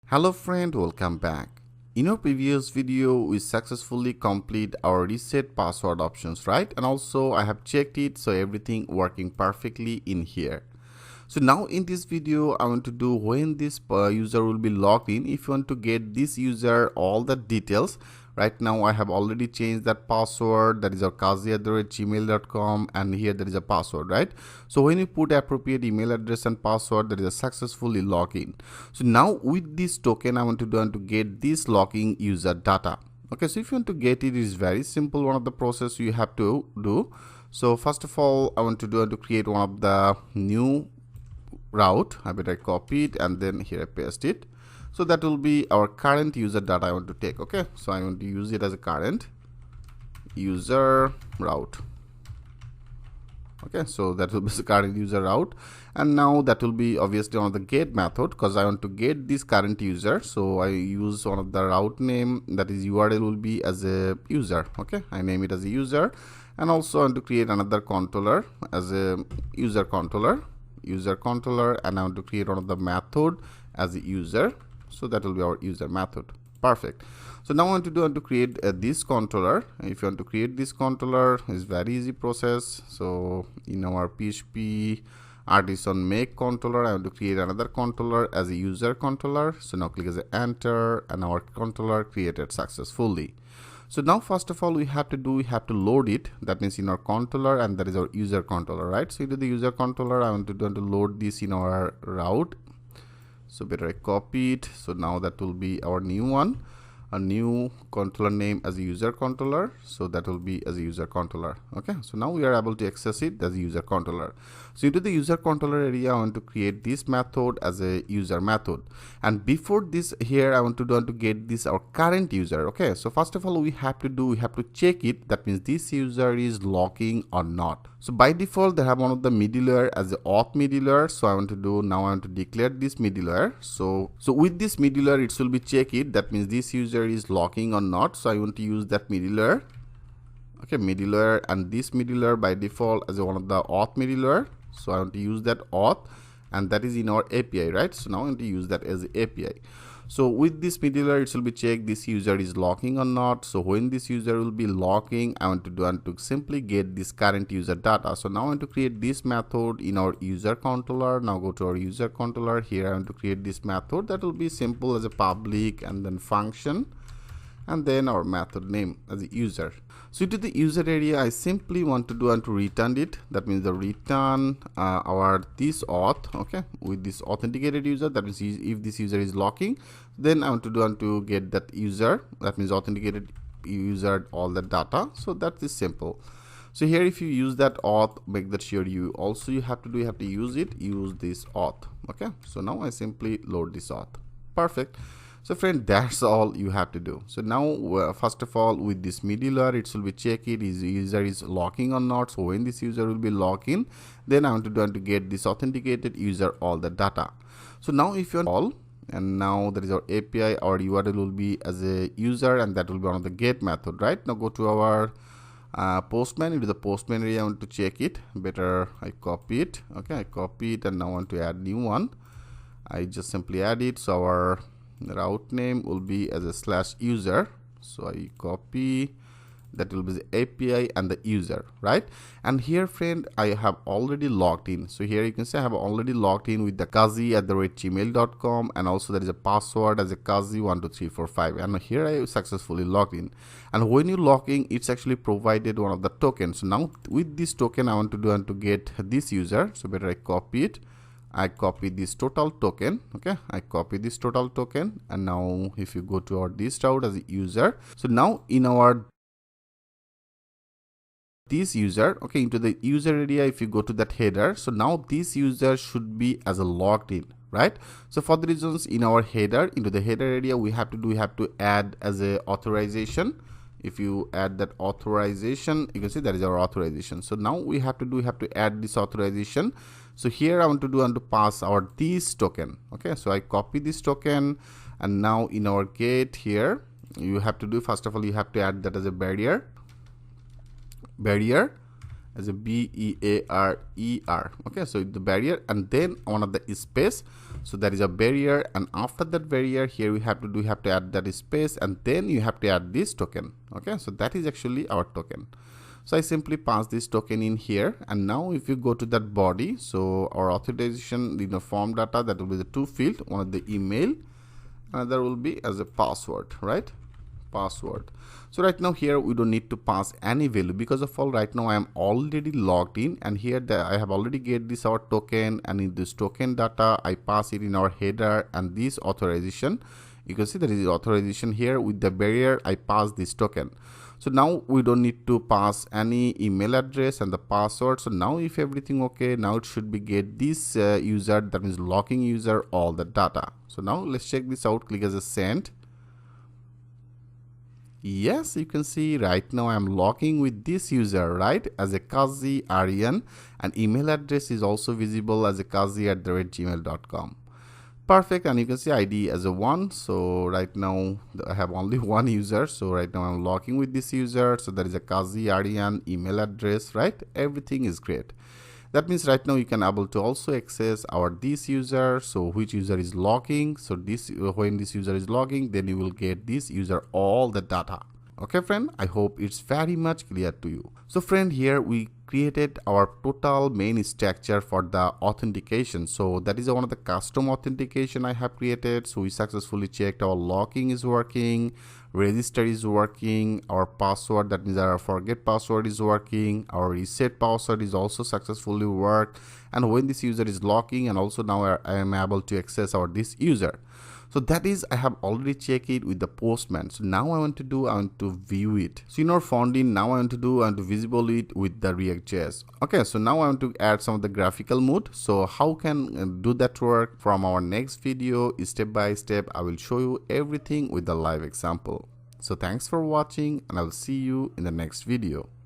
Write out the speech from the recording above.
Hello friend, welcome back. In our previous video, we successfully complete our reset password options, right? And also I have checked it, so everything working perfectly in here. So now in this video, I want to do when this user will be logged in. If you want to get this user all the details, right now I have already changed that password. That is our kazi@gmail.com, and here there is a password, right? So when you put appropriate email address and password, there is a successfully login. So now with this token, I want to get this login user data. Okay, so if you want to get it, it is very simple. One of the process you have to do. So first of all, I want to create one of the new route. I better copy it and then here I paste it. So that will be our current user data I want to take. Okay, so I want to use it as a current user route. Okay, so that will be the current user route, and now that will be obviously one of the get method because I want to get this current user. So I use one of the route name, that is URL will be as a user. Okay, I name it as a user, and also I want to create another controller as a user controller, and I want to create one of the method as a user. So that will be our user method. Perfect. So now I want to create this controller. If you want to create this controller, it's very easy process. So in our PHP artisan make controller, I want to create another controller as a user controller. So now click as a enter, and our controller created successfully. So now first of all we have to load it. That means in our controller, and that is our user controller, right? So into the user controller, I want to load this in our route. So better I copy it. So now that will be our new one, a new controller name as a user controller. So that will be as a user controller. Okay, so now we are able to access it as a user controller. So into the user controller area, I want to create this method as a user method, and before this here I want to get this our current user. Okay, so first of all we have to check it. That means this user is logging or not. So by default they have one of the middleware as the auth middleware. So I want to declare this middleware. So with this middleware it will be check it. That means this user is logging or not. So I want to use that middleware. Okay, middleware, and this middleware by default as one of the auth middleware. So I want to use that auth, and that is in our API, right? So now I want to use that as the API. So with this middleware it will be check this user is logging or not. So when this user will be logging, I want to simply get this current user data. So now I want to create this method in our user controller. Now go to our user controller. Here I want to create this method that will be simple as a public and then function, and then our method name as a user. So to the user area, I simply want to return it. That means the return our this auth. Okay, with this authenticated user. That is, if this user is logging, then I want to get that user. That means authenticated user all the data. So that is simple. So here if you use that auth, make that sure you have to use this auth. Okay, so now I simply load this auth. Perfect. So friend, that's all you have to do. So now first of all with this middleware it will be check it is user is logging or not. So when this user will be logging, then I want to get this authenticated user all the data. So now if you're all, and now there is our API, our URL will be as a user, and that will be one of the get method, right? Now go to our postman. Into the postman area I want to check it. Better I copy it. Okay, I copy it, and now I want to add new one. I just simply add it. So our route name will be as a /user. So I copy, that will be the API and the user, right? And here friend, I have already logged in. So here you can say I have already logged in with the kazi@gmail.com, and also there is a password as a kazi12345, and here I successfully logged in. And when you log in, it's actually provided one of the tokens. So now with this token I want to get this user. So better I copy it. I copy this total token. Okay, I copy this total token, and now if you go to our this route as a user, so now in our this user, okay, into the user area, if you go to that header, so now this user should be as a logged in, right? So for the reasons in our header, into the header area we have to add as a authorization. If you add that authorization, you can see that is our authorization. So now we have to add this authorization. So here I want to pass our this token. Okay, so I copy this token, and now in our get here you have to do, first of all you have to add that as a barrier as a BEARER. Okay, so the barrier, and then one of the space. So that is a barrier, and after that barrier here we have to add that space, and then you have to add this token. Okay, so that is actually our token. So I simply pass this token in here, and now if you go to that body, so our authorization form data, that will be the two field, one of the email, another will be as a password, right? Password. So right now here we don't need to pass any value, because of all right now I am already logged in, and here I have already get this our token, and in this token data I pass it in our header, and this authorization, you can see there is authorization here with the barrier I pass this token. So now we don't need to pass any email address and the password. So now if everything okay, now it should be get this user, that means logging user, all the data. So now let's check this out, click as a send. Yes, you can see right now I'm logging with this user, right, as a Kazi Aryan, and email address is also visible as a kazi@gmail.com. Perfect, and you can see ID as a 1. So right now I have only one user, so right now I'm logging with this user. So there is a Kazi Aryan email address, right? Everything is great. That means right now you can able to also access our this user, so which user is logging. So this, when this user is logging, then you will get this user all the data. Okay friend, I hope it's very much clear to you. So friend, here we created our total main structure for the authentication. So that is one of the custom authentication I have created. So we successfully checked our logging is working, register is working, our password, that means our forget password, is working, our reset password is also successfully worked, and when this user is logging, and also now I am able to access our this user. So that is, I have already checked it with the Postman. So now I want to view it. So in our founding, now I want to visible it with the React.js. Okay, so now I want to add some of the graphical mode. So how can do that work? From our next video, step by step, I will show you everything with the live example. So thanks for watching, and I will see you in the next video.